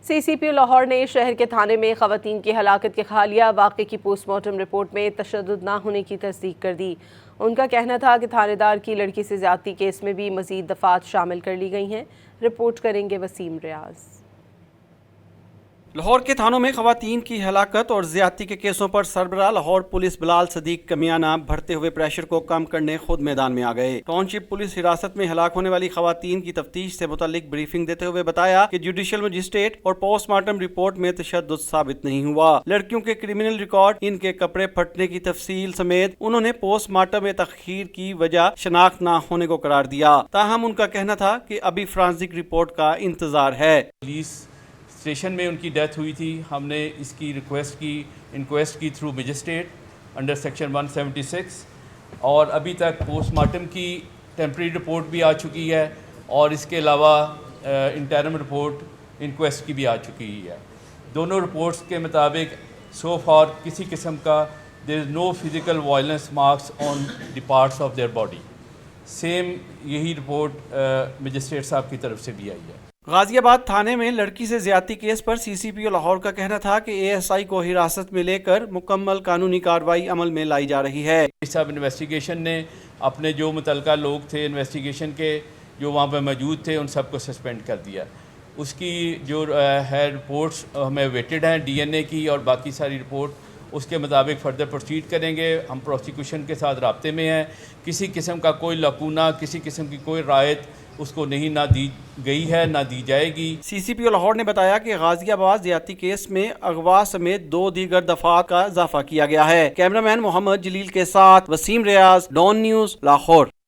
سی سی پی او لاہور نے شہر کے تھانے میں خواتین کی ہلاکت کے حالیہ واقعے کی پوسٹ مارٹم رپورٹ میں تشدد نہ ہونے کی تصدیق کر دی۔ ان کا کہنا تھا کہ تھانے دار کی لڑکی سے زیادتی کیس میں بھی مزید دفعات شامل کر لی گئی ہیں۔ رپورٹ کریں گے وسیم ریاض۔ لاہور کے تھانوں میں خواتین کی ہلاکت اور زیادتی کے کیسوں پر سربراہ لاہور پولیس بلال صدیق کمیانہ بڑھتے ہوئے پریشر کو کم کرنے خود میدان میں آ گئے۔ ٹاؤن شپ پولیس حراست میں ہلاک ہونے والی خواتین کی تفتیش سے متعلق بریفنگ دیتے ہوئے بتایا کہ جوڈیشل مجسٹریٹ اور پوسٹ مارٹم رپورٹ میں تشدد ثابت نہیں ہوا۔ لڑکیوں کے کرمنل ریکارڈ، ان کے کپڑے پھٹنے کی تفصیل سمیت انہوں نے پوسٹ مارٹم میں تاخیر کی وجہ شناخت نہ ہونے کو قرار دیا۔ تاہم ان کا کہنا تھا کہ ابھی فرانسک رپورٹ کا انتظار ہے۔ اسٹیشن میں ان کی ڈیتھ ہوئی تھی، ہم نے اس کی ریکویسٹ کی، انکویسٹ کی تھرو مجسٹریٹ انڈر سیکشن 176، اور ابھی تک پوسٹ مارٹم کی ٹیمپرری رپورٹ بھی آ چکی ہے اور اس کے علاوہ انٹرم رپورٹ انکویسٹ کی بھی آ چکی ہے۔ دونوں رپورٹس کے مطابق سو فار کسی قسم کا there is no physical violence marks on the parts of their body. Same یہی رپورٹ مجسٹریٹ صاحب کی طرف سے بھی آئی ہے۔ غازی آباد تھانے میں لڑکی سے زیادتی کیس پر سی سی پی او لاہور کا کہنا تھا کہ اے ایس آئی کو حراست میں لے کر مکمل قانونی کارروائی عمل میں لائی جا رہی ہے۔ صاحب انویسٹیگیشن نے اپنے جو متعلقہ لوگ تھے انویسٹیگیشن کے جو وہاں پہ موجود تھے ان سب کو سسپینڈ کر دیا۔ اس کی جو ہے رپورٹس ہمیں ویٹڈ ہیں، ڈی این اے کی اور باقی ساری رپورٹ، اس کے مطابق فردر پروسیڈ کریں گے۔ ہم پروسیکیوشن کے ساتھ رابطے میں ہیں، کسی قسم کا کوئی لاکونہ، کسی قسم کی کوئی رعایت اس کو نہیں نہ دی گئی ہے نہ دی جائے گی۔ سی سی پی او لاہور نے بتایا کہ غازی آباد زیادتی کیس میں اغوا سمیت 2 دیگر دفعات کا اضافہ کیا گیا ہے۔ کیمرہ مین محمد جلیل کے ساتھ وسیم ریاض، ڈان نیوز، لاہور۔